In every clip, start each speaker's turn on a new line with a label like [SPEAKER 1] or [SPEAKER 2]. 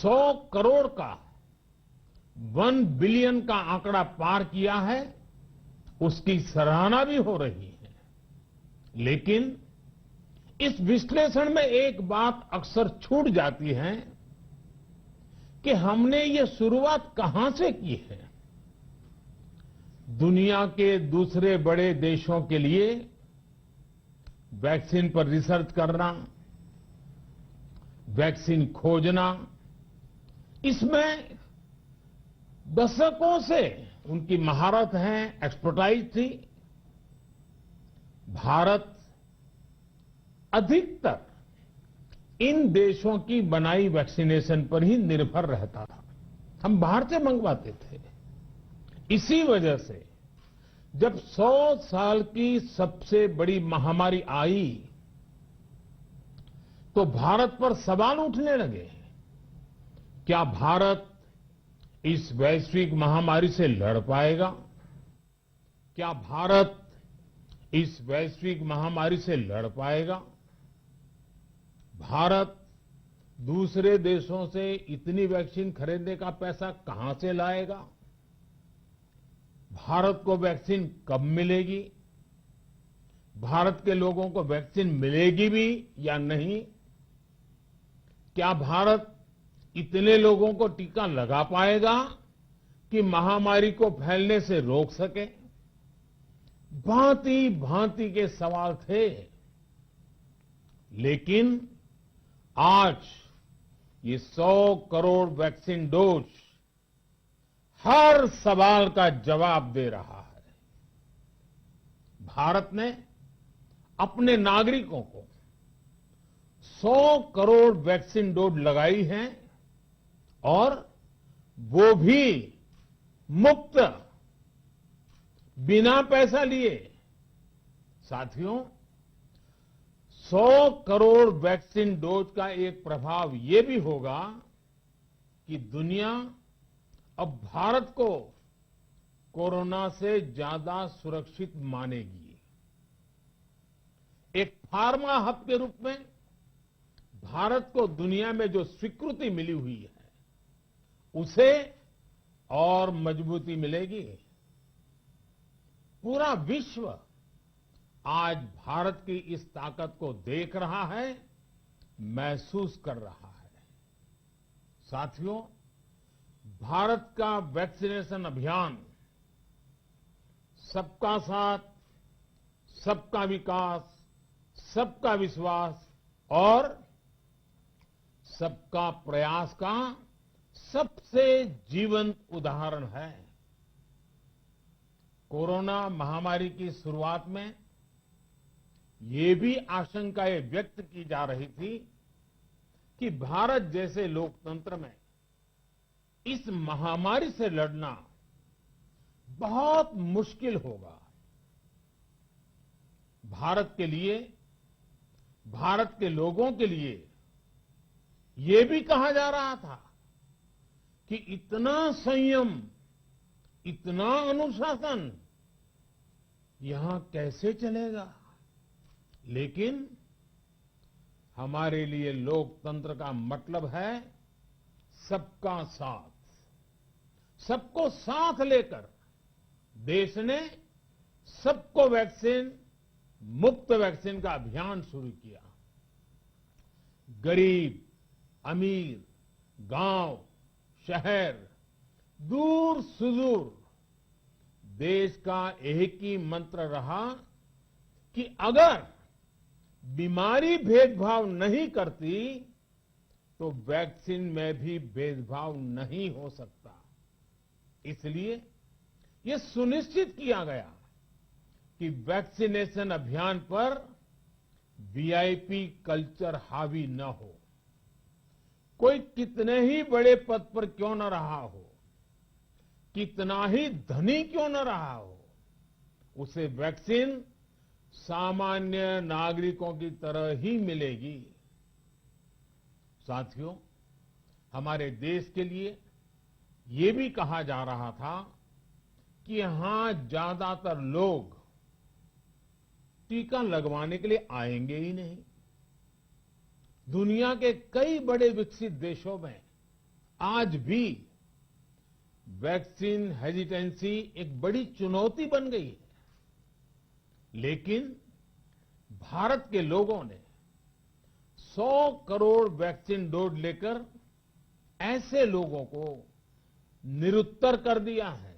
[SPEAKER 1] 100 करोड़ का 1 बिलियन का आंकड़ा पार किया है, उसकी सराहना भी हो रही है। लेकिन इस विश्लेषण में एक बात अक्सर छूट जाती है कि हमने ये शुरुआत कहां से की है। दुनिया के दूसरे बड़े देशों के लिए वैक्सीन पर रिसर्च करना, वैक्सीन खोजना, इसमें दशकों से उनकी महारत है, एक्सपर्टाइज थी। भारत अधिकतर इन देशों की बनाई वैक्सीनेशन पर ही निर्भर रहता था। हम बाहर से मंगवाते थे। इसी वजह से जब 100 साल की सबसे बड़ी महामारी आई तो भारत पर सवाल उठने लगे। क्या भारत इस वैश्विक महामारी से लड़ पाएगा? क्या भारत इस वैश्विक महामारी से लड़ पाएगा? भारत दूसरे देशों से इतनी वैक्सीन खरीदने का पैसा कहां से लाएगा? भारत को वैक्सीन कब मिलेगी? भारत के लोगों को वैक्सीन मिलेगी भी या नहीं? क्या भारत इतने लोगों को टीका लगा पाएगा कि महामारी को फैलने से रोक सके? भांति भांति के सवाल थे। लेकिन आज ये 100 करोड़ वैक्सीन डोज हर सवाल का जवाब दे रहा है। भारत ने अपने नागरिकों को 100 करोड़ वैक्सीन डोज लगाई है और वो भी मुफ्त, बिना पैसा लिए। साथियों, 100 करोड़ वैक्सीन डोज का एक प्रभाव ये भी होगा कि दुनिया अब भारत को कोरोना से ज्यादा सुरक्षित मानेगी। एक फार्मा हब के रूप में भारत को दुनिया में जो स्वीकृति मिली हुई है, उसे और मजबूती मिलेगी। पूरा विश्व आज भारत की इस ताकत को देख रहा है, महसूस कर रहा है। साथियों, भारत का वैक्सीनेशन अभियान सबका साथ, सबका विकास, सबका विश्वास और सबका प्रयास का सबसे जीवंत उदाहरण है। कोरोना महामारी की शुरुआत में ये भी आशंकाएं व्यक्त की जा रही थी कि भारत जैसे लोकतंत्र में इस महामारी से लड़ना बहुत मुश्किल होगा। भारत के लिए, भारत के लोगों के लिए ये भी कहा जा रहा था कि इतना संयम, इतना अनुशासन यहां कैसे चलेगा। लेकिन हमारे लिए लोकतंत्र का मतलब है सबका साथ। सबको साथ लेकर देश ने सबको वैक्सीन, मुफ्त वैक्सीन का अभियान शुरू किया। गरीब, अमीर, गांव, शहर, दूर सुदूर, देश का एक ही मंत्र रहा कि अगर बीमारी भेदभाव नहीं करती तो वैक्सीन में भी भेदभाव नहीं हो सकता। इसलिए यह सुनिश्चित किया गया कि वैक्सीनेशन अभियान पर वीआईपी कल्चर हावी न हो। कोई कितने ही बड़े पद पर क्यों न रहा हो, कितना ही धनी क्यों न रहा हो, उसे वैक्सीन सामान्य नागरिकों की तरह ही मिलेगी। साथियों, हमारे देश के लिए ये भी कहा जा रहा था कि यहां ज्यादातर लोग टीका लगवाने के लिए आएंगे ही नहीं। दुनिया के कई बड़े विकसित देशों में आज भी वैक्सीन हेजिटेंसी एक बड़ी चुनौती बन गई है, लेकिन भारत के लोगों ने 100 करोड़ वैक्सीन डोज लेकर ऐसे लोगों को निरुत्तर कर दिया है।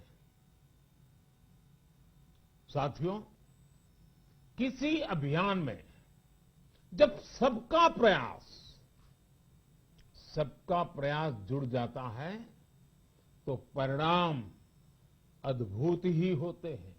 [SPEAKER 1] साथियों, किसी अभियान में जब सबका प्रयास जुड़ जाता है तो परिणाम अद्भुत ही होते हैं।